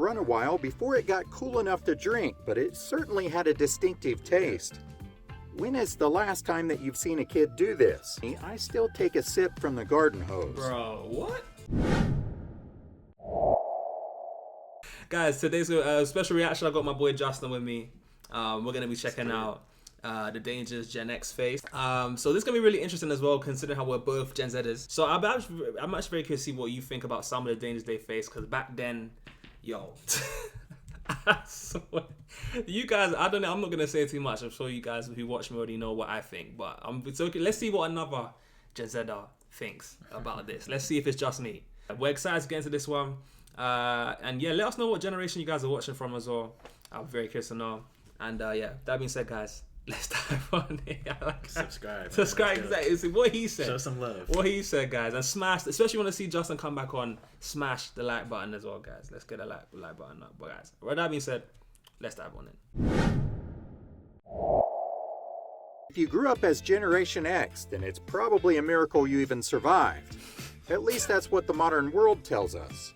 run a while before it got cool enough to drink, but it certainly had a distinctive taste. When is the last time that you've seen a kid do this? I still take a sip from the garden hose. Bro, what? Guys, today's special reaction. I got my boy Justin with me. We're going to be checking out the Dangerous Gen X face. So this is going to be really interesting as well, considering how we're both Gen Zers. So I'm actually very curious to see what you think about some of the dangers they face, because back then, yo... I swear. You guys, I don't know, I'm not going to say too much. I'm sure you guys who watch me already know what I think. But it's okay. Let's see what another Gen Zer thinks about this. Let's see if it's just me. We're excited to get into this one. And yeah, let us know what generation you guys are watching from as well. I'm very curious to know. And yeah, that being said, guys, let's dive on it. Subscribe, exactly. See what he said. Show some love. What he said, guys. And smash, especially when I see Justin come back on, smash the like button as well, guys. Let's get a like button up. But guys, with that being said, let's dive on it. If you grew up as Generation X, then it's probably a miracle you even survived. At least that's what the modern world tells us.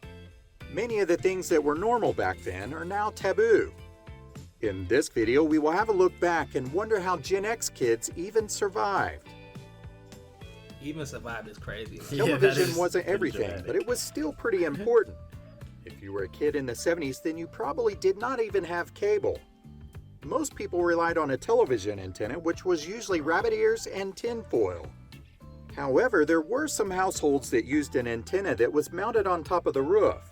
Many of the things that were normal back then are now taboo. In this video, we will have a look back and wonder how Gen X kids even survived. Even survived is crazy. Television wasn't everything, but it was still pretty important. If you were a kid in the 70s, then you probably did not even have cable. Most people relied on a television antenna, which was usually rabbit ears and tinfoil. However, there were some households that used an antenna that was mounted on top of the roof.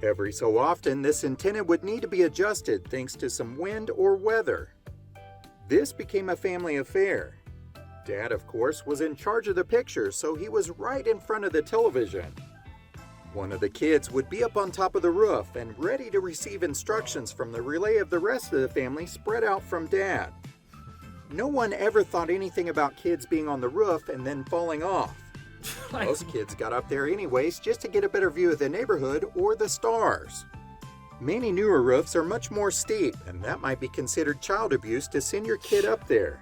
Every so often, this antenna would need to be adjusted thanks to some wind or weather. This became a family affair. Dad, of course, was in charge of the picture, so he was right in front of the television. One of the kids would be up on top of the roof and ready to receive instructions from the relay of the rest of the family spread out from Dad. No one ever thought anything about kids being on the roof and then falling off. Most kids got up there anyways just to get a better view of the neighborhood or the stars. Many newer roofs are much more steep, and that might be considered child abuse to send your kid up there.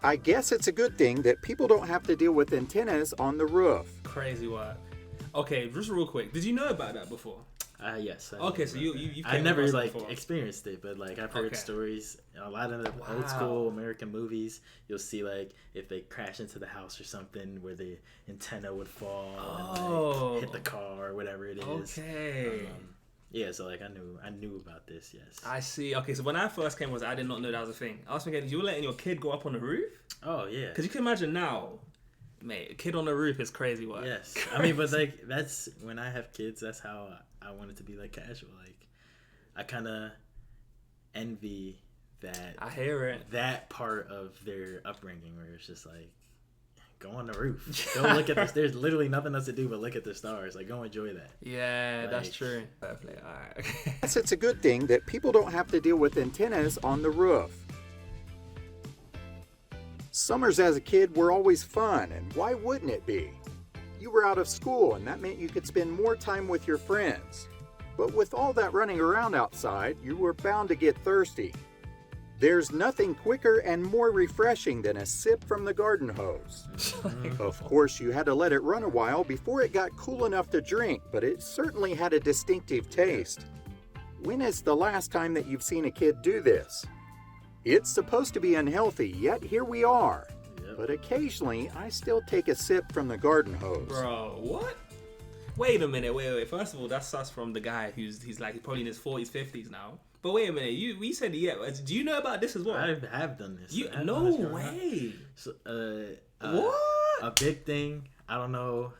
I guess it's a good thing that people don't have to deal with antennas on the roof. Crazy work. Okay, just real quick, did you know about that before? Yes. Okay, so you I never experienced it, but I've heard stories. A lot of the old school American movies, you'll see if they crash into the house or something, where the antenna would fall and hit the car or whatever it is. Okay. Yeah, so I knew about this. Yes. I see. Okay, so when I first came, I did not know that was a thing. I was thinking, you were letting your kid go up on the roof? Oh yeah. Because you can imagine now. Mate, a kid on the roof is crazy work. Yes. I mean, but that's when I have kids, that's how I want it to be casual. I kind of envy that. I hear it. That part of their upbringing where it's just go on the roof. Go look at this. There's literally nothing else to do but look at the stars. Go enjoy that. Yeah, that's true. Definitely. All right. Yes, it's a good thing that people don't have to deal with antennas on the roof. Summers as a kid were always fun, and why wouldn't it be? You were out of school, and that meant you could spend more time with your friends. But with all that running around outside, you were bound to get thirsty. There's nothing quicker and more refreshing than a sip from the garden hose. Of course, you had to let it run a while before it got cool enough to drink, but it certainly had a distinctive taste. When is the last time that you've seen a kid do this? It's supposed to be unhealthy, yet here we are. Yep. But occasionally, I still take a sip from the garden hose. Bro, what? Wait a minute, wait. First of all, that's us from the guy he's probably in his 40s, 50s now. But wait a minute, we said yeah. Do you know about this as well? I have done this. No way. So, what? A big thing, I don't know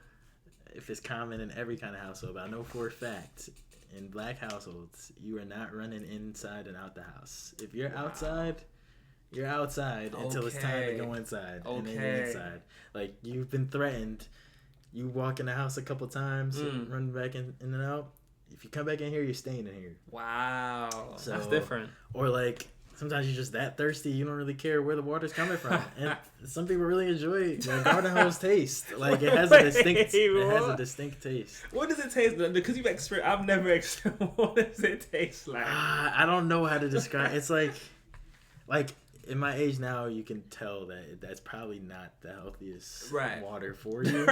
if it's common in every kind of household, but I know for a fact, in black households, you are not running inside and out the house. If you're outside, you're outside until it's time to go inside. And then you're inside. You've been threatened. You walk in the house a couple times, run back in and out. If you come back in here, you're staying in here. Wow. So, that's different. Or sometimes you're just that thirsty, you don't really care where the water's coming from. And some people really enjoy the garden hose taste. It has a distinct taste. What does it taste like? Because you've experienced, I've never experienced. What does it taste like? I don't know how to describe. It's like in my age now, you can tell that that's probably not the healthiest water for you.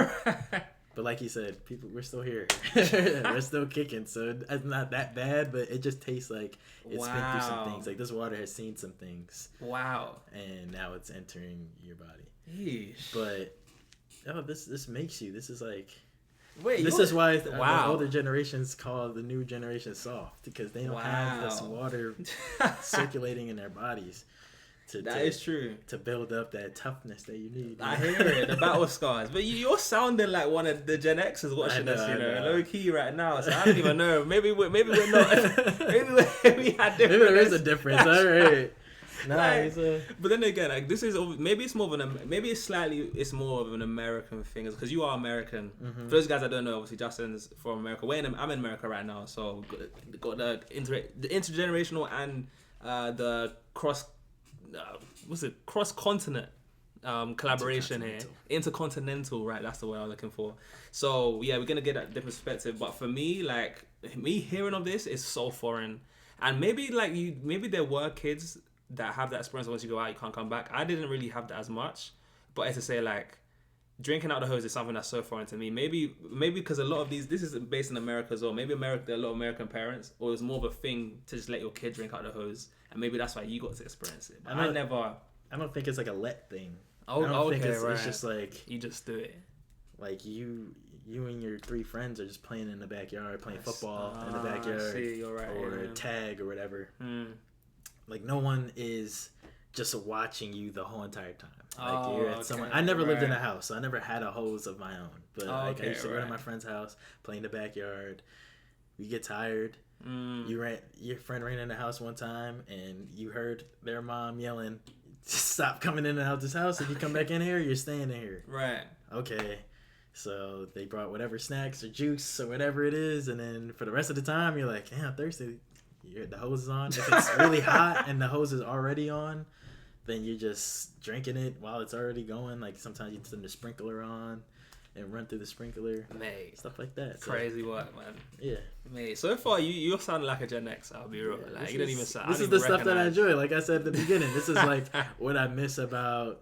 But like you said, we're still here. We're still kicking, so it's not that bad, but it just tastes like it's been through some things. Like this water has seen some things. Wow. And now it's entering your body. Yeesh. But this makes you. This is like. Wait. This is why the wow. older generations call the new generation soft, because they don't have this water circulating in their bodies. That is true. To build up that toughness that you need. I hear it, the battle scars. But you're sounding like one of the Gen Xers watching us, low key right now. So I don't even know. Maybe we're not. maybe we had different. Maybe there is a difference. All right. Nice. But then again, like this is maybe it's more of it's more of an American thing, because you are American. Mm-hmm. For those guys that don't know, obviously Justin's from America. I'm in America right now, so got the intergenerational and the cross-continent collaboration here. Intercontinental, right? That's the word I'm looking for. So yeah, we're gonna get that different perspective. But for me, like me hearing of this is so foreign. And maybe there were kids that have that experience. Once you go out, you can't come back. I didn't really have that as much. But as I say, like drinking out the hose is something that's so foreign to me. Maybe because a lot of this is based in America as well. Maybe there are a lot of American parents, or it's more of a thing to just let your kid drink out the hose. And maybe that's why you got to experience it. But I don't think it's like a let thing. Oh, okay, right. It's just like you just do it. Like you and your 3 friends are just playing in the backyard, playing football in the backyard, you're right, or tag or whatever. Like no one is just watching you the whole entire time. Like you're at someone. I never lived in a house, so I never had a hose of my own. But I used to go to my friend's house, play in the backyard. We get tired. Your friend ran in the house one time, and you heard their mom yelling, "Stop coming in and out this house! If you come back in here, you're staying in here." Right. Okay. So they brought whatever snacks or juice or whatever it is, and then for the rest of the time, you're like, "Damn, I'm thirsty." The hose is on. If it's really hot and the hose is already on, then you're just drinking it while it's already going. Like sometimes you turn the sprinkler on and run through the sprinkler, mate. Stuff like that. Crazy work, man. Yeah, mate. So far, you're sounding like a Gen X. I'll be real. Yeah, like you don't even sound. This is the stuff that I enjoy. Like I said at the beginning, this is like what I miss about,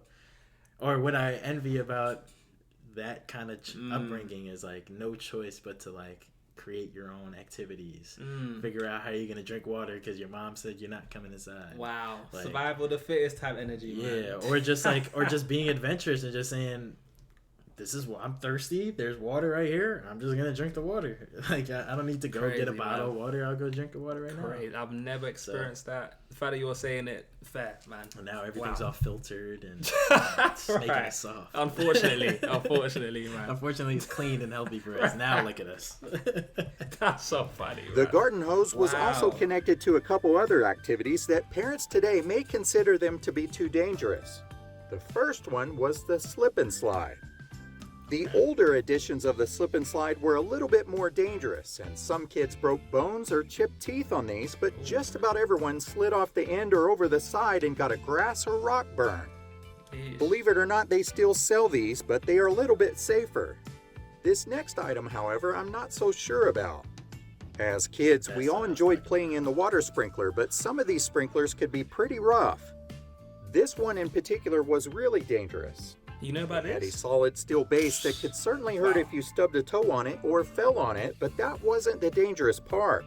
or what I envy about that kind of upbringing is like no choice but to like create your own activities, figure out how you're gonna drink water because your mom said you're not coming inside. Wow, like, survival of the fittest type energy. Yeah, man. or just being adventurous and just saying, "This is what I'm thirsty. There's water right here. I'm just gonna drink the water. Like I don't need to go get a bottle of water. I'll go drink the water right now." I've never experienced that. The fact that you're saying it, fair, man. And now everything's all filtered and it's making it soft. Unfortunately, man. Unfortunately, it's clean and healthy for us. Now look at us. That's so funny. The garden hose was also connected to a couple other activities that parents today may consider them to be too dangerous. The first one was the slip and slide. The older editions of the slip and slide were a little bit more dangerous, and some kids broke bones or chipped teeth on these, but just about everyone slid off the end or over the side and got a grass or rock burn. Believe it or not, they still sell these, but they are a little bit safer. This next item, however, I'm not so sure about. As kids, we all enjoyed playing in the water sprinkler, but some of these sprinklers could be pretty rough. This one in particular was really dangerous. You know about it? It had a this? solid steel base that could certainly hurt if you stubbed a toe on it or fell on it, but that wasn't the dangerous part.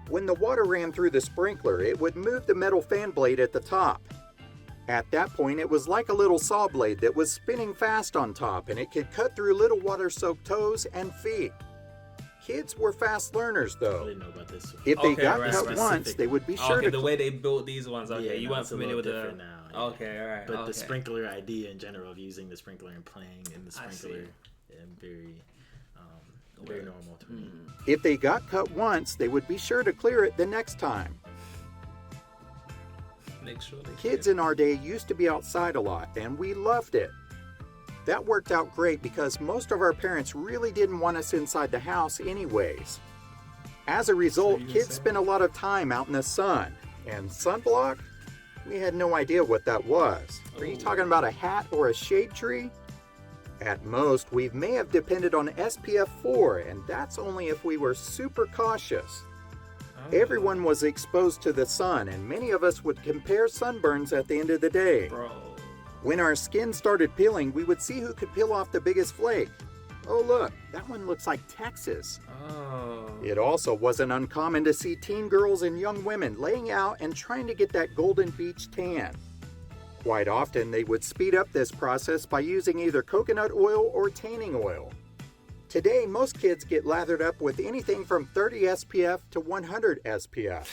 When the water ran through the sprinkler, it would move the metal fan blade at the top. At that point, it was like a little saw blade that was spinning fast on top, and it could cut through little water-soaked toes and feet. Kids were fast learners, though. I didn't know about this one. If they got cut once, they would be sure to... the way they built these ones, Yeah, you weren't familiar with the... now. Yeah. Okay, all right. But the sprinkler idea in general of using the sprinkler and playing in the sprinkler, very normal to me. If they got cut once, they would be sure to clear it the next time. Make sure Kids in our day used to be outside a lot, and we loved it. That worked out great because most of our parents really didn't want us inside the house anyways. As a result, kids spent a lot of time out in the sun. And sunblock? We had no idea what that was. Are you talking about a hat or a shade tree? At most, we may have depended on SPF 4, and that's only if we were super cautious. Everyone was exposed to the sun, and many of us would compare sunburns at the end of the day. Bro. When our skin started peeling, we would see who could peel off the biggest flake. Oh look, that one looks like Texas. Oh. It also wasn't uncommon to see teen girls and young women laying out and trying to get that golden beach tan. Quite often, they would speed up this process by using either coconut oil or tanning oil. Today, most kids get lathered up with anything from 30 SPF to 100 SPF.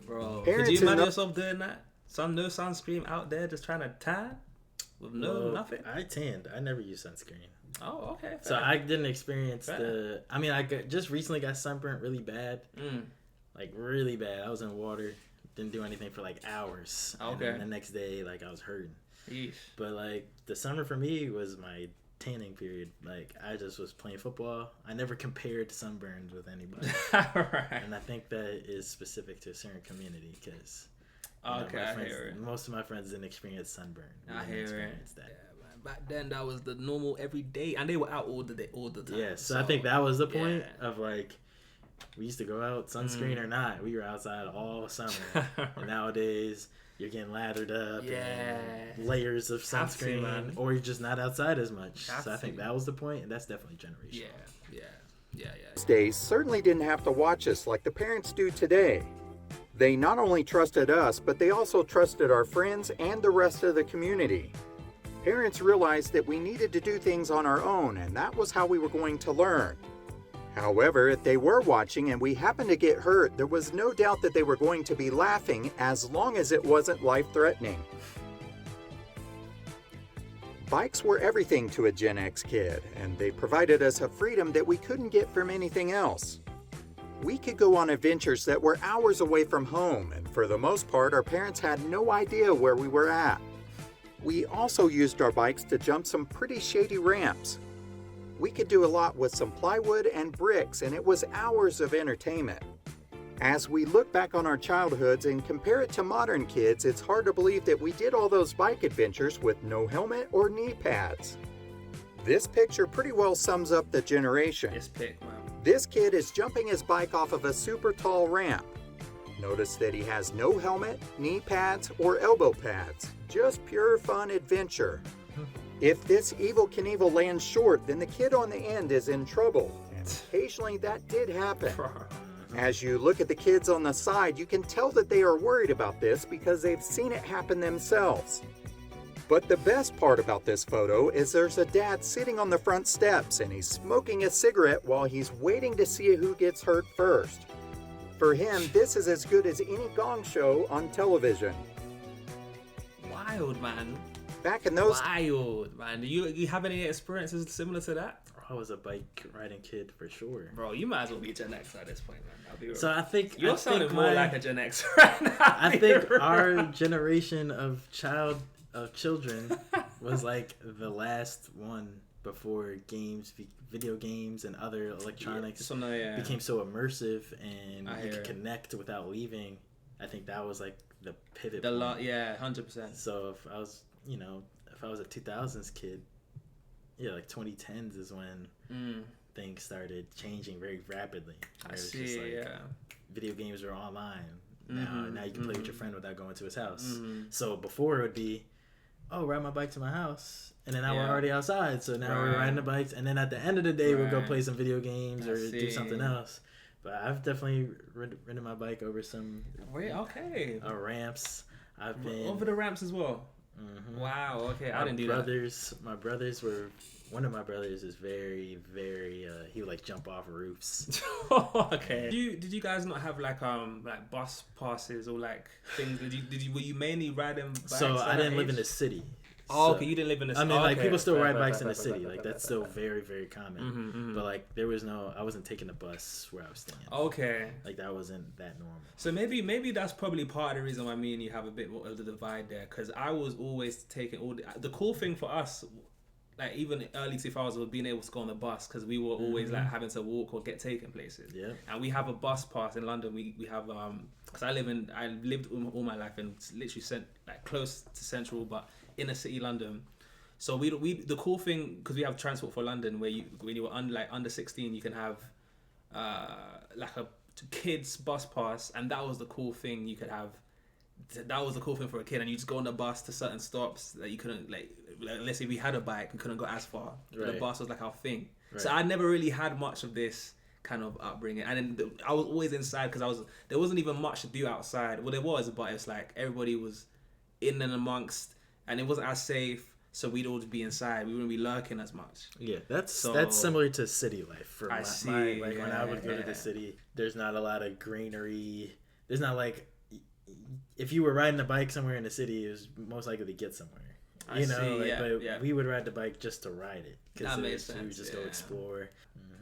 Bro, Parents could you in imagine the- yourself doing that? No sunscreen out there just trying to tan with nothing? I tanned. I never used sunscreen. Oh, okay. So fair. I didn't experience Fair. just recently got sunburnt really bad. Mm. Like really bad. I was in water, didn't do anything for like hours. And Okay. then the next day, like I was hurting. Yeesh. But like the summer for me was my tanning period. Like I just was playing football. I never compared sunburns with anybody. Right. And I think that is specific to a certain community because Okay, I hear it. most of my friends didn't experience sunburn. We I didn't hear it. experience that. Yeah, man. Back then, that was the normal every day, and they were out all the day, all the time. Yeah, so I think that was the point yeah. of like we used to go out sunscreen or not. We were outside all summer. And nowadays you're getting lathered up Yeah. and layers of Have to, sunscreen, man. or you're just not outside as much. Have So I think to. that was the point, and that's definitely generational. Yeah. These days certainly didn't have to watch us like the parents do today. They not only trusted us, but they also trusted our friends and the rest of the community. Parents realized that we needed to do things on our own, and that was how we were going to learn. However, if they were watching and we happened to get hurt, there was no doubt that they were going to be laughing as long as it wasn't life-threatening. Bikes were everything to a Gen X kid, and they provided us a freedom that we couldn't get from anything else. We could go on adventures that were hours away from home, and for the most part, our parents had no idea where we were at. We also used our bikes to jump some pretty shady ramps. We could do a lot with some plywood and bricks, and it was hours of entertainment. As we look back on our childhoods and compare it to modern kids, it's hard to believe that we did all those bike adventures with no helmet or knee pads. This picture pretty well sums up the generation. This pick, man. This kid is jumping his bike off of a super tall ramp. Notice that he has no helmet, knee pads, or elbow pads. Just pure fun adventure. If this Evel Knievel lands short, then the kid on the end is in trouble. And occasionally that did happen. As you look at the kids on the side, you can tell that they are worried about this because they've seen it happen themselves. But the best part about this photo is there's a dad sitting on the front steps and he's smoking a cigarette while he's waiting to see who gets hurt first. For him, this is as good as any gong show on television. Wild, man. Back in those Wild, man. Do you have any experiences similar to that? I was a bike riding kid for sure. Bro, you might as well be Gen X at this point, man. I'll be real. So I think You're I sounding think more my- like a Gen X right now. I think our generation of children was like the last one before video games and other electronics became so immersive and I you hear could it. connect without leaving. I think that was like the pivot The point. lot, yeah, 100%. So if I was a 2000s kid, yeah, like 2010s is when things started changing very rapidly. I It was see, just like yeah. video games were online. Now you can play with your friend without going to his house. Mm-hmm. So before it would be, oh, ride my bike to my house, and then now we're Yeah. already outside. So now we're Right. riding the bikes, and then at the end of the day we'll go Right. play some video games I or do see. something else. But I've definitely ridden my bike over some Wait, okay. ramps. I've been Over the ramps as well. Mhm. Wow, okay. I My didn't do brothers, my brothers were. One of my brothers is very, very. He would like jump off roofs. that. Okay. Did you guys not have like bus passes or like things? Were you mainly riding bikes? So at I that didn't live in age? the city. Oh, So- okay. You didn't live in the I mean, like okay. people still Fair, ride fair, bikes fair, in the fair, city. fair, Like fair, that's fair, still fair. very, very common. Mhm. But like there was no, I wasn't taking the bus where I was staying. Okay. Like that wasn't that normal. So maybe that's probably part of the reason why me and you have a bit more of the divide there, because I was always taking all the cool thing for us, like even early 2000s, was being able to go on the bus because we were always like having to walk or get taken places. Yeah. And we have a bus pass in London. We have because I lived all my life in literally close to central but inner city London. So we the cool thing, because we have Transport for London, where when you were under 16 you can have like a kids bus pass, and that was the cool thing you could have. That was the cool thing for a kid, and you just go on the bus to certain stops that you couldn't, like let's say we had a bike, we couldn't go as far. Right. The bus was like our thing. Right. So I never really had much of this kind of upbringing, and then I was always inside because there wasn't even much to do outside. Well, there was, but it's like everybody was in and amongst, and it wasn't as safe. So we'd all be inside. We wouldn't be lurking as much. Yeah, that's similar to city life. For I see. Like when I would go to the city, there's not a lot of greenery. There's not like, if you were riding a bike somewhere in the city, it was most likely to get somewhere. But we would ride the bike just to ride it. That makes sense. We would just go explore.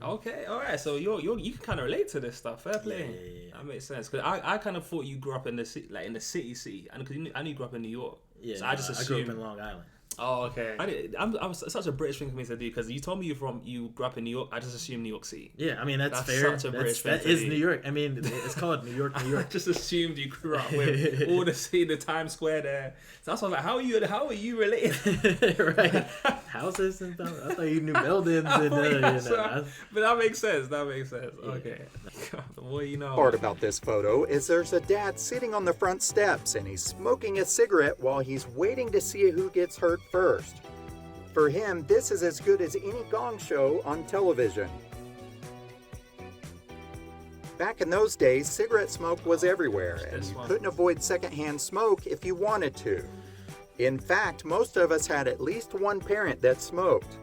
Okay, all right. So you can kind of relate to this stuff. Fair play. Yeah. That makes sense. Because I kind of thought you grew up in the city, like in the city, and because I knew you grew up in New York. Yeah, so I just assumed. I grew up in Long Island. Oh, okay. I'm such a British thing for me to do because you told me you grew up in New York. I just assumed New York City. Yeah, I mean that's fair. Such a British thing that is New York. I mean, it's called New York, New York. I just assumed you grew up with all the Times Square there. So that's why I was like, how are you related? Right, houses and stuff. I thought you knew buildings. But that makes sense. Okay. What do you know? Part about this photo is there's a dad sitting on the front steps and he's smoking a cigarette while he's waiting to see who gets hurt first. For him, this is as good as any gong show on television. Back in those days, cigarette smoke was everywhere, and you couldn't avoid secondhand smoke if you wanted to. In fact, most of us had at least one parent that smoked.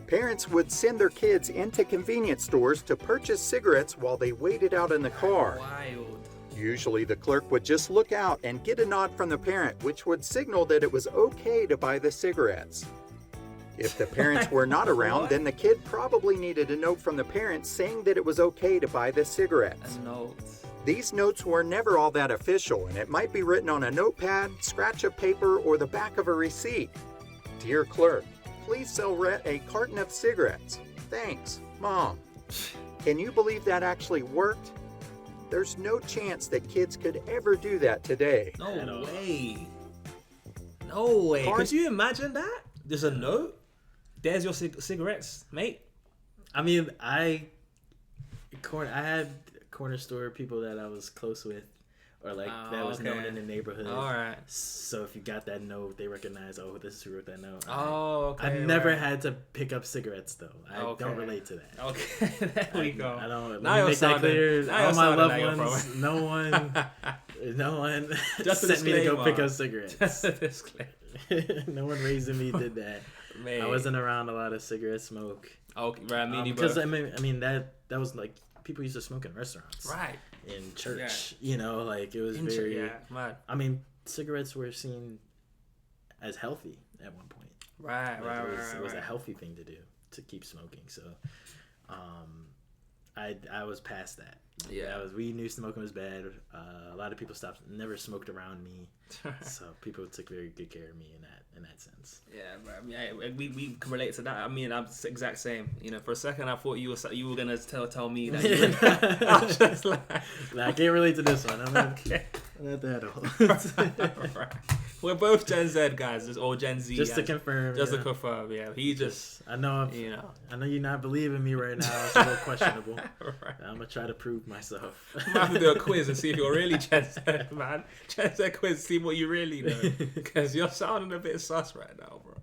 Parents would send their kids into convenience stores to purchase cigarettes while they waited out in the car. Wild. Usually the clerk would just look out and get a nod from the parent, which would signal that it was okay to buy the cigarettes. If the parents were not around, then the kid probably needed a note from the parents saying that it was okay to buy the cigarettes. A note. These notes were never all that official, and it might be written on a notepad, scratch of paper, or the back of a receipt. Dear clerk, please sell Rhett a carton of cigarettes. Thanks, Mom. Can you believe that actually worked? There's no chance that kids could ever do that today. No way. No way. Could you imagine that? There's a note. There's your cigarettes, mate. I mean, I had corner store people that I was close with, or like that was known in the neighborhood. All right. So if you got that note, they recognize, oh, this is who wrote that note. Okay. I've never had to pick up cigarettes though. I don't relate to that. Okay, there we go. I don't. Now make that clear. All my loved ones, no one Just sent me to go pick up cigarettes. Just a disclaimer. No one raising me did that. Man. I wasn't around a lot of cigarette smoke. Okay, right. Me Because I mean that was like people used to smoke in restaurants, right? In church, like it was man. I mean, cigarettes were seen as healthy at one point. Right. It was a healthy thing to do, to keep smoking. So, I was past that. Yeah, we knew smoking was bad. A lot of people never smoked around me, so people took very good care of me in that sense. Yeah, bro. I mean, we can relate to that. I mean, I'm the exact same. For a second, I thought you were gonna tell me that. I was just like, I can't relate to this one. I'm not that old. Right. We're both Gen Z guys, or Gen Z. Just to confirm. To confirm, yeah. He just. I know. I know you're not believing me right now. It's a little questionable. Right. I'm gonna try to prove myself. I'm gonna have to do a quiz and see if you're really Gen Z, man. Gen Z quiz, see what you really know, because you're sounding a bit sus right now, bro.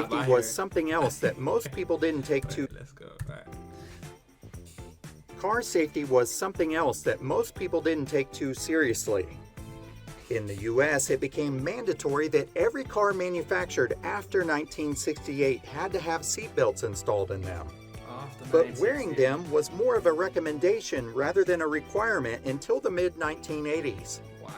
Safety was something else that most people didn't take too. Let's go. All right. Car safety was something else that most people didn't take too seriously. In the U.S., it became mandatory that every car manufactured after 1968 had to have seatbelts installed in them. But wearing them was more of a recommendation rather than a requirement until the mid-1980s. Wild.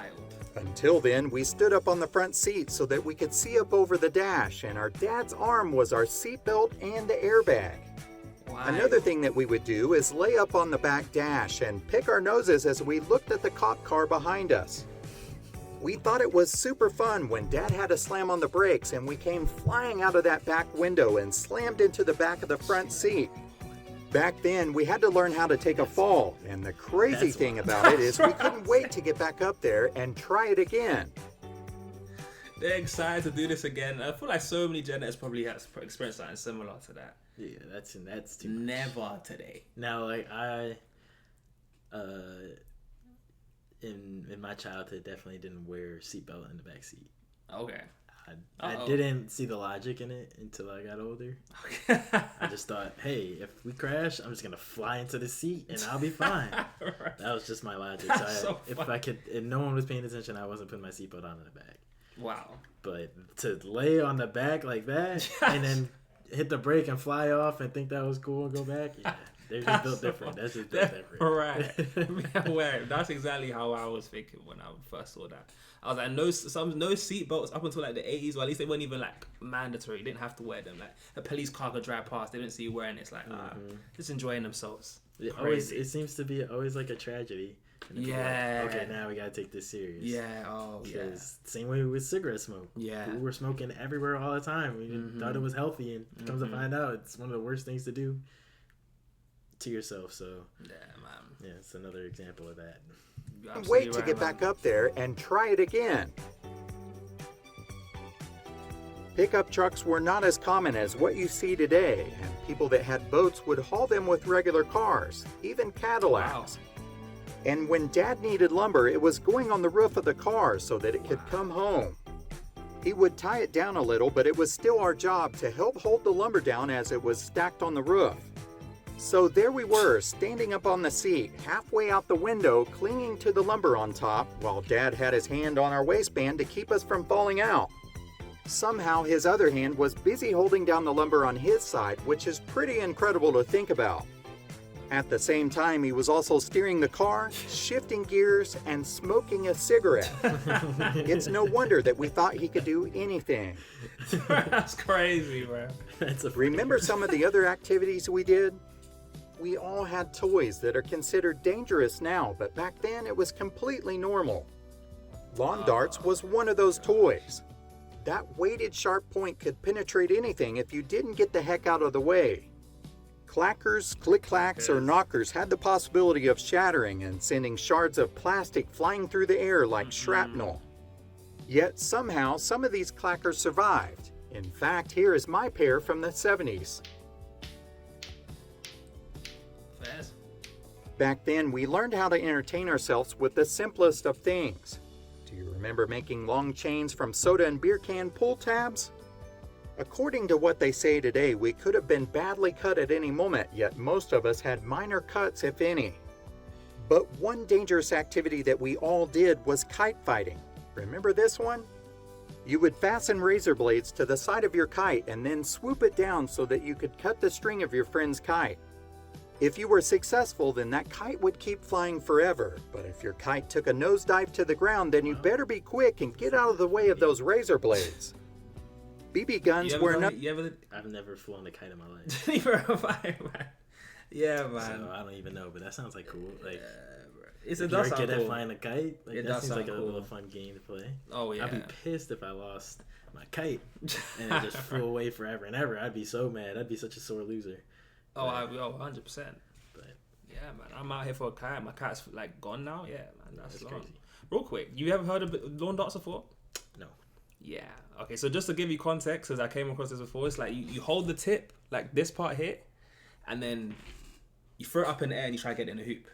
Until then, we stood up on the front seat so that we could see up over the dash, and our dad's arm was our seatbelt and the airbag. Wild. Another thing that we would do is lay up on the back dash and pick our noses as we looked at the cop car behind us. We thought it was super fun when Dad had to slam on the brakes and we came flying out of that back window and slammed into the back of the front seat. Back then, we had to learn how to take a fall, and the crazy thing about it is we couldn't wait to get back up there and try it again. They're excited to do this again. I feel like so many Gen X probably has experienced something similar to that. Yeah, that's too much. Never today. Now, like in my childhood, definitely didn't wear seatbelt in the back seat. Okay. I didn't see the logic in it until I got older. I just thought, hey, if we crash, I'm just gonna fly into the seat and I'll be fine. Right. That was just my logic. If I could, and no one was paying attention, I wasn't putting my seatbelt on in the back. Wow. But to lay on the back like that and then hit the brake and fly off and think that was cool and go back, yeah, they're just built different. That's just built different. Right. Yeah, that's exactly how I was thinking when I first saw that. I was like, no seat belts up until like the 80s, or at least they weren't even like mandatory. You didn't have to wear them. Like a police car could drive past, they didn't see you wearing it. It's like, just enjoying themselves. It seems to be always like a tragedy. Yeah. Like, okay, now we gotta take this serious. Yeah. Oh, yeah. Same way with cigarette smoke. Yeah. People were smoking everywhere all the time. We thought it was healthy, and comes to find out, it's one of the worst things to do to yourself. So yeah, man. Yeah, it's another example of that. Wait to get back up there and try it again. Pickup trucks were not as common as what you see today, and people that had boats would haul them with regular cars, even Cadillacs. Wow. And when Dad needed lumber, it was going on the roof of the car so that it could come home. He would tie it down a little, but it was still our job to help hold the lumber down as it was stacked on the roof. So there we were, standing up on the seat, halfway out the window, clinging to the lumber on top, while Dad had his hand on our waistband to keep us from falling out. Somehow his other hand was busy holding down the lumber on his side, which is pretty incredible to think about. At the same time, he was also steering the car, shifting gears, and smoking a cigarette. It's no wonder that we thought he could do anything. That's crazy, bro. Remember some of the other activities we did? We all had toys that are considered dangerous now, but back then it was completely normal. Lawn darts was one of those toys. That weighted sharp point could penetrate anything if you didn't get the heck out of the way. Clackers, click-clacks, or knockers had the possibility of shattering and sending shards of plastic flying through the air like shrapnel. Yet somehow some of these clackers survived. In fact, here is my pair from the 70s. Back then, we learned how to entertain ourselves with the simplest of things. Do you remember making long chains from soda and beer can pull tabs? According to what they say today, we could have been badly cut at any moment, yet most of us had minor cuts, if any. But one dangerous activity that we all did was kite fighting. Remember this one? You would fasten razor blades to the side of your kite and then swoop it down so that you could cut the string of your friend's kite. If you were successful, then that kite would keep flying forever. But if your kite took a nosedive to the ground, then you better be quick and get out of the way of those razor blades. BB guns were not. I've never flown a kite in my life. Yeah, man. So I don't even know, but that sounds like cool. Like, it's if you're good at flying a kite, like, it that seems like cool. a little fun game to play. Oh yeah. I'd be pissed if I lost my kite and it just flew away forever and ever. I'd be so mad. I'd be such a sore loser. Oh, 100%. But yeah, man, I'm out here for a kite. My kite's like gone now. Yeah, man, that's long. crazy. Real quick, you ever heard of lawn darts before? No. Yeah. Okay, so just to give you context, because I came across this before, it's like you hold the tip, like this part here, and then you throw it up in the air and you try to get it in the hoop.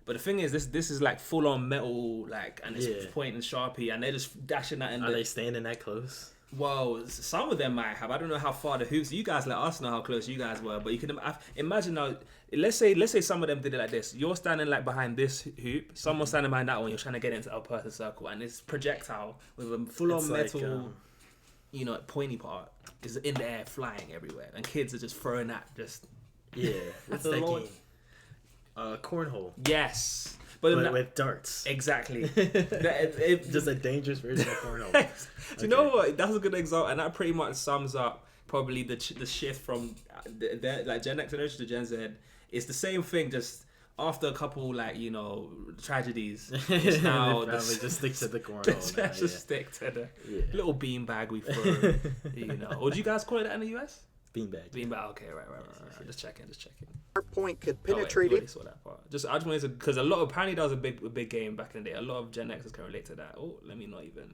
But the thing is, this is like full on metal, like, and it's pointing Sharpie, and they're just dashing that in. Are they standing that close? Well, some of them might have. I don't know how far the hoops. You guys let us know how close you guys were, but you can imagine now. Let's say some of them did it like this. You're standing like behind this hoop. Someone's standing behind that one. You're trying to get into a person's circle, and this projectile with a full-on metal, pointy part is in the air, flying everywhere, and kids are just throwing that. What's that game? Cornhole. Yes. But with darts. Exactly. Just a dangerous version of cornhole. Do you know what? That's a good example, and that pretty much sums up probably the shift from like Gen X generation to Gen Z. It's the same thing, just after a couple tragedies. It's now probably just stick to the cornhole. Just stick to the little bean bag we throw. Or do you guys call it that in the US? Beanbag. Beanbag. Okay, right. Just checking. Point could penetrate it. Saw that part. I just wanted to, because apparently that was a big game back in the day. A lot of Gen Xers can relate to that. Oh, let me not even.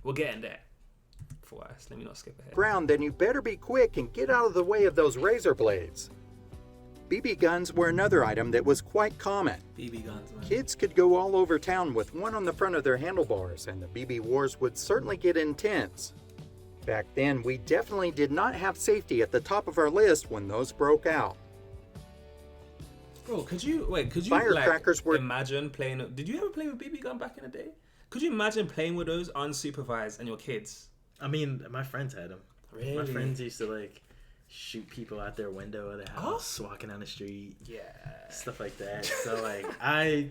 We're getting there. For us, let me not skip ahead. Ground, then you better be quick and get out of the way of those razor blades. BB guns were another item that was quite common. BB guns, man. Kids could go all over town with one on the front of their handlebars, and the BB wars would certainly get intense. Back then, we definitely did not have safety at the top of our list when those broke out. Bro, could you Firecrackers were... imagine playing... Did you ever play with BB gun back in the day? Could you imagine playing with those unsupervised and your kids? I mean, my friends had them. Really? My friends used to like shoot people out their window of the house, walking down the street. Yeah. Stuff like that. So like I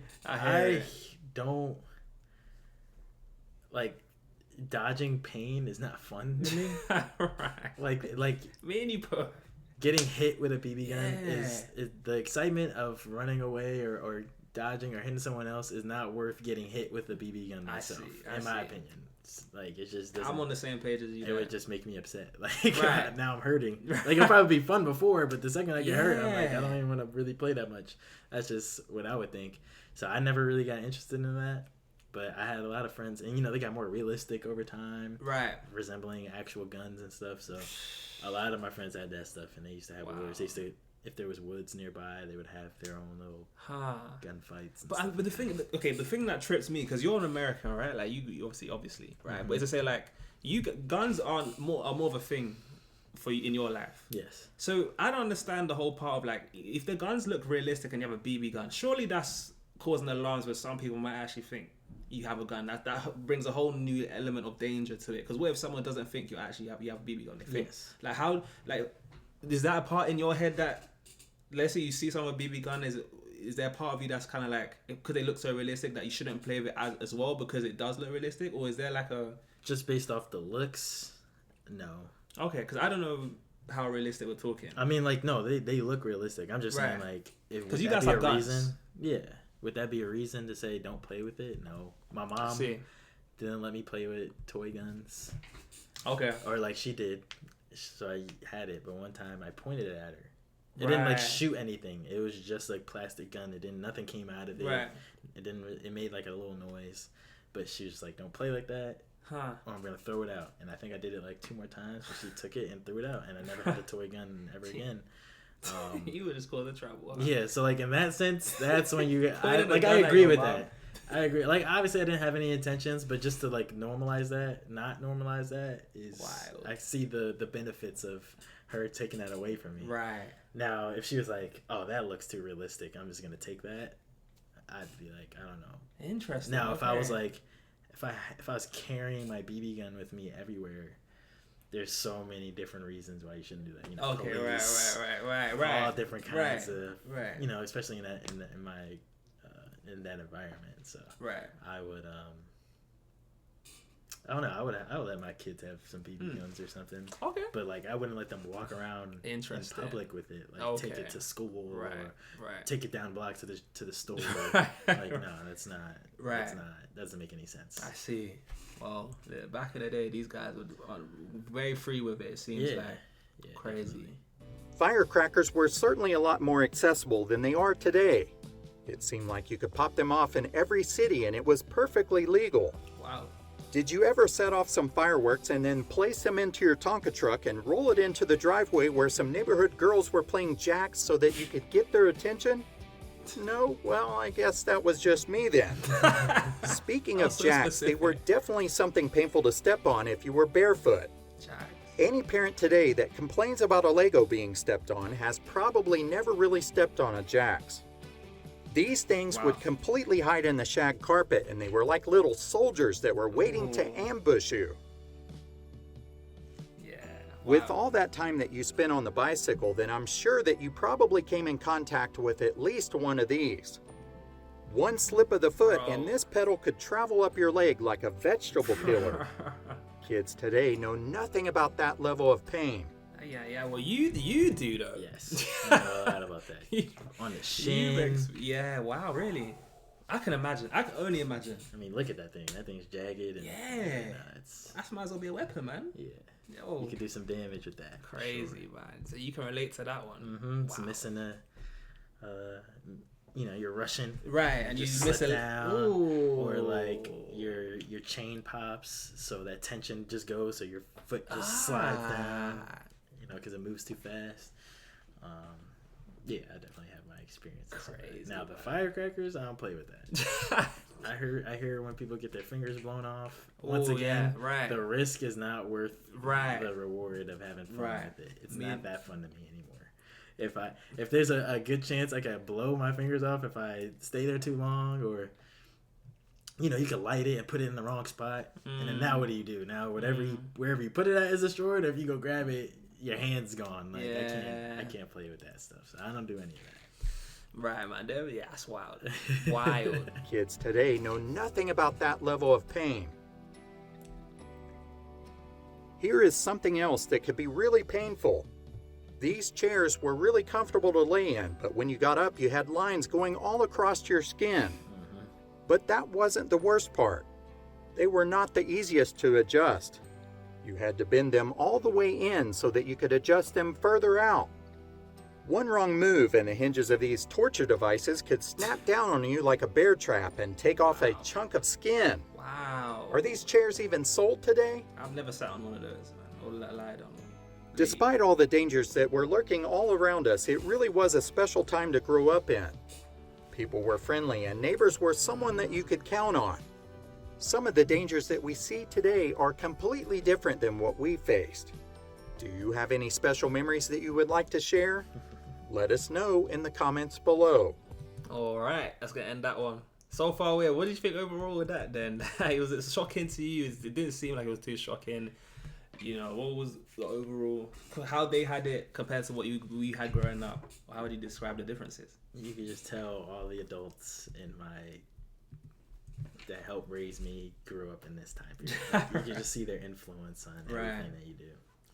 don't like dodging pain is not fun to me. Right. Like me and you put getting hit with a BB gun is the excitement of running away or dodging or hitting someone else is not worth getting hit with a BB gun myself. In my opinion. Like it just doesn't. I'm on the same page as you. It would just make me upset. Like now I'm hurting. Like it'll probably be fun before, but the second I get hurt, I'm like I don't even want to really play that much. That's just what I would think. So I never really got interested in that. But I had a lot of friends, and they got more realistic over time, right? Resembling actual guns and stuff. So a lot of my friends had that stuff, and they used to have wars. They used to, if there was woods nearby, they would have their own little gunfights. But the thing that trips me, because you're an American, right? Like you obviously, right? But it's to say like guns are more of a thing for you in your life. Yes. So I don't understand the whole part of like if the guns look realistic and you have a BB gun, surely that's causing alarms where some people might actually think you have a gun. That brings a whole new element of danger to it. Because what if someone doesn't think you have a BB gun? They think like how is that a part in your head that let's say you see someone with a BB gun, is there a part of you that's kind of like because they look so realistic that you shouldn't play with it as well because it does look realistic, or is there like a just based off the looks? No. Okay, because I don't know how realistic we're talking. I mean, like no, they look realistic. I'm just saying like because you guys have guns. Reason, yeah. Would that be a reason to say don't play with it? No. My mom didn't let me play with toy guns. Okay. Or like she did. So I had it, but one time I pointed it at her. It didn't like shoot anything. It was just like plastic gun. Nothing came out of it. Right. It made like a little noise. But she was just like, don't play like that. Huh. Or I'm going to throw it out. And I think I did it like 2 more times. So she took it and threw it out. And I never had a toy gun ever again. You would just call the trouble. Huh? Yeah, so like in that sense, that's when you I agree with that. I agree. Like obviously I didn't have any intentions, but just to like not normalize that is wild. I see the benefits of her taking that away from me. Right. Now, if she was like, "Oh, that looks too realistic. I'm just going to take that." I'd be like, I don't know. Interesting. Now, if I was like if I was carrying my BB gun with me everywhere, there's so many different reasons why you shouldn't do that. Okay, police, right. All different kinds of, especially in that environment. So, I would, I don't know. I would let my kids have some BB guns or something. Okay. But like, I wouldn't let them walk around in public with it. Like, take it to school or take it down block to the store. Like, no, that's not. Right. That's not. Doesn't make any sense. I see. Well, back in the day, these guys were very free with it. It seems crazy. Definitely. Firecrackers were certainly a lot more accessible than they are today. It seemed like you could pop them off in every city and it was perfectly legal. Wow. Did you ever set off some fireworks and then place them into your Tonka truck and roll it into the driveway where some neighborhood girls were playing jacks so that you could get their attention? No? Well, I guess that was just me then. Speaking of jacks, they were definitely something painful to step on if you were barefoot. Jacks. Any parent today that complains about a Lego being stepped on has probably never really stepped on a jacks. These things would completely hide in the shag carpet, and they were like little soldiers that were waiting to ambush you. Yeah. Wow. With all that time that you spent on the bicycle, then I'm sure that you probably came in contact with at least one of these. One slip of the foot, and this pedal could travel up your leg like a vegetable peeler. Kids today know nothing about that level of pain. Yeah. Well, you do though. Yes. I know a lot about that. On the shin. Yeah. Wow. Really? I can imagine. I can only imagine. I mean, look at that thing. That thing's jagged. And, that might as well be a weapon, man. Yeah. Yo. You could do some damage with that. Crazy, man. So you can relate to that one. Mm-hmm. Wow. It's missing you're rushing. Right, and you miss it down. Ooh. Or like your chain pops, so that tension just goes, so your foot just slides down. Because it moves too fast. I definitely have my experience. Crazy. Now the firecrackers, I don't play with that. I hear when people get their fingers blown off. Once again, the risk is not worth the reward of having fun with it. It's not that fun to me anymore. If there's a good chance I could blow my fingers off if I stay there too long, or you could light it and put it in the wrong spot, and then now what do? Now wherever you put it at is destroyed, or if you go grab it, your hand's gone. Like I can't play with that stuff, so I don't do any of that. Right, man. Yeah, that's wild. Wild. Kids today know nothing about that level of pain. Here is something else that could be really painful. These chairs were really comfortable to lay in, but when you got up, you had lines going all across your skin. But that wasn't the worst part. They were not the easiest to adjust. You had to bend them all the way in so that you could adjust them further out. One wrong move and the hinges of these torture devices could snap down on you like a bear trap and take off a chunk of skin. Wow. Are these chairs even sold today? I've never sat on one of those, man. All that lied on. Despite all the dangers that were lurking all around us, it really was a special time to grow up in. People were friendly and neighbors were someone that you could count on. Some of the dangers that we see today are completely different than what we faced. Do you have any special memories that you would like to share? Let us know in the comments below. All right, that's going to end that one. So far away, what did you think overall with that then? Was it shocking to you? It didn't seem like it was too shocking. What was the overall, how they had it compared to what we had growing up? How would you describe the differences? You can just tell all the adults that helped raise me grew up in this time period. You can just see their influence on everything that you do.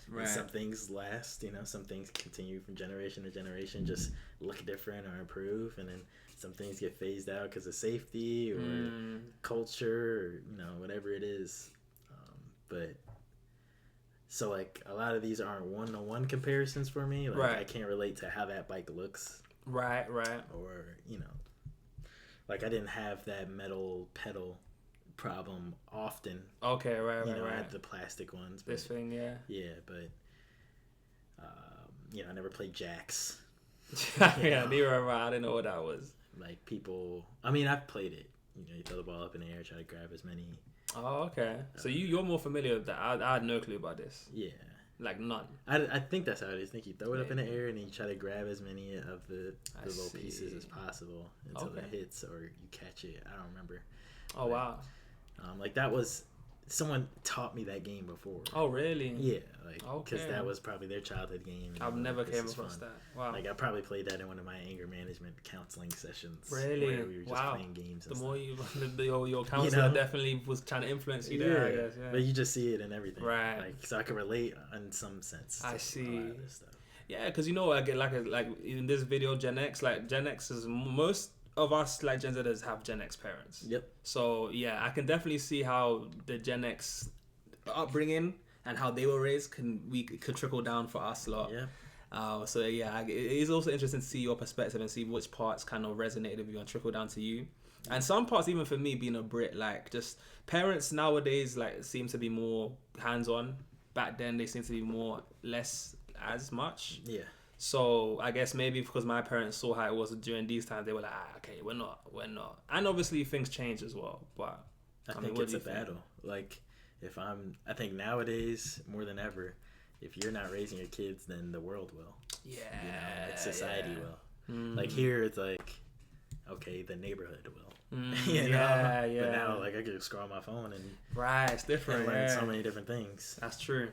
Right. Some things last, some things continue from generation to generation, just look different or improve, and then some things get phased out because of safety or culture or whatever it is. So like a lot of these aren't one-to-one comparisons for me. Like I can't relate to how that bike looks. Right. Or like I didn't have that metal pedal problem often. Okay, right. I had the plastic ones. This thing, yeah. Yeah, but I never played jacks. Yeah, neither. I didn't know what that was. Like people, I've played it. You throw the ball up in the air, try to grab as many. Oh, okay. So you're more familiar with that. I had no clue about this. Yeah. Like none. I think that's how it is. I think you throw it up in the air and you try to grab as many of the little pieces as possible until it hits or you catch it. I don't remember. Oh, wow. Like that was someone taught me that game before. Oh, really? Yeah, because that was probably their childhood game. I've never came across that. Wow. Like I probably played that in one of my anger management counseling sessions. Really? Where we were just playing games. The more your counselor definitely was trying to influence you there. I guess. Yeah. But you just see it in everything. Right. Like so, I can relate in some sense. I see. A lot of this stuff. Yeah, because I get like in this video, Gen X. Like Gen X is most of us, like Gen Zers, have Gen X parents. Yep. So yeah, I can definitely see how the Gen X upbringing and how they were raised could trickle down for us a lot. Yeah. So yeah, it is also interesting to see your perspective and see which parts kind of resonated with you and trickle down to you. And some parts, even for me being a Brit, like just parents nowadays like seem to be more hands-on. Back then they seem to be less as much. Yeah. So I guess maybe because my parents saw how it was during these times, they were like, okay, we're not. And obviously things change as well. But I think it's a battle. Like I think nowadays more than ever, if you're not raising your kids, then the world will. Yeah. Like society will. Like here, it's like, okay, the neighborhood will. Yeah. But now, like I could scroll on my phone and it's different. And learn so many different things. That's true.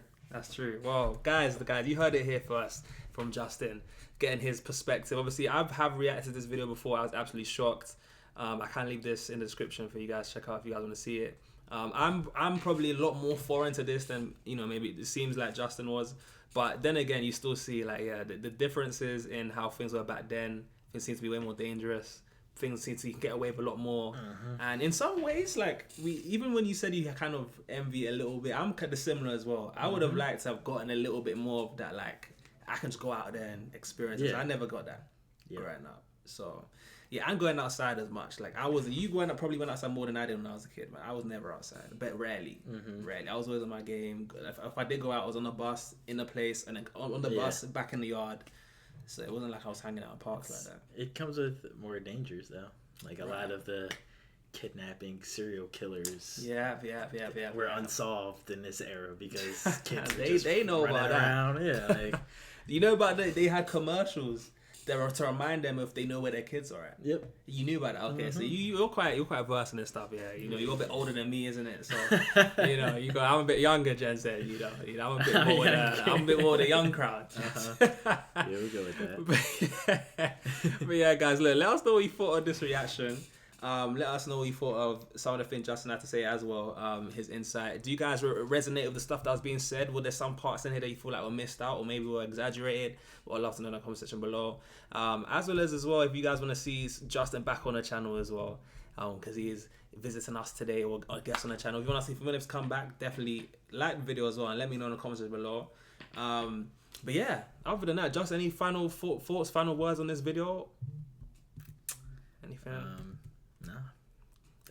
Well, guys, you heard it here first from Justin, getting his perspective. Obviously, I have reacted to this video before. I was absolutely shocked. I can leave this in the description for you guys to check out if you guys want to see it. I'm probably a lot more foreign to this than maybe it seems like Justin was. But then again, you still see the differences in how things were back then. Things seem to be way more dangerous. Things seem to get away with a lot more. And in some ways, like even when you said you kind of envy a little bit, I'm kind of similar as well. I would have liked to have gotten a little bit more of that, like I can just go out there and experience it. I never got that growing up. So yeah, I'm going outside as much. Like you probably went outside more than I did when I was a kid, man. I was never outside, but rarely. I was always on my game. If I did go out, I was on the bus in a place, and then on the bus back in the yard. So it wasn't like I was hanging out in parks like that. It comes with more dangers though. Like a lot of the kidnapping, serial killers. Yeah. Were unsolved in this era because kids they know about around. that. Yeah, like You know about they had commercials that were to remind them if they know where their kids are at. Yep. You knew about that. Okay, so you're quite versed in this stuff. Yeah, you know you're a bit older than me, isn't it? So you know I'm a bit younger, Jen said. You know I'm a bit more I'm a bit more the young crowd. Yeah, we go with that. But yeah, guys, look, let us know what you thought of this reaction. Let us know what you thought of some of the things Justin had to say as well. His insight. Do you guys resonate with the stuff that was being said? Were there some parts in here that you feel like were missed out or maybe were exaggerated? Well, I'd love to know in the comment section below. As well, if you guys want to see Justin back on the channel as well, because he is visiting us today or a guest on the channel. If you want to see Phillips come back, definitely like the video as well and let me know in the comments below. But yeah, other than that, just any final thoughts, final words on this video? Anything? No.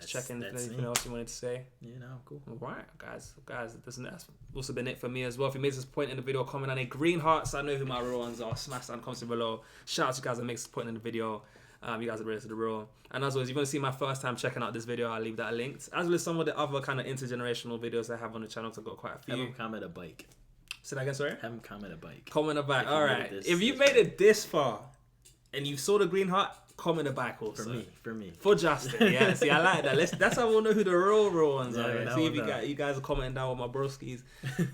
Checking anything else you wanted to say. Yeah, no, cool. All right, guys, that's also been it for me as well. If you made this point in the video, comment on a green heart so I know who my real ones are. Smash that in the comments below. Shout out to you guys that makes this point in the video. You guys are ready to the real. And as always, if you want to see my first time checking out this video, I'll leave that linked. As well as some of the other kind of intergenerational videos I have on the channel, because I've got quite a few. Have them comment a bike. Say that again, sorry? Have them comment a bike. Comment a bike. All right. If you made it this far and you saw the green heart, comment a bike also. For me. For Justin, yeah. See, I like that. That's how we'll know who the real ones are. Yeah, See if you guys are commenting down what my broski's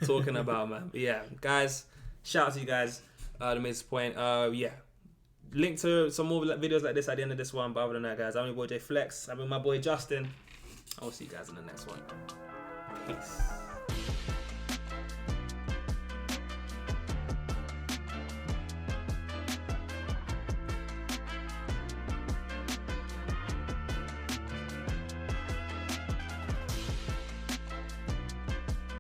talking about, man. But yeah, guys, shout out to you guys. To make this point, yeah. Link to some more videos like this at the end of this one. But other than that, guys, I'm your boy JayFlex. I'm with my boy Justin. I will see you guys in the next one. Peace.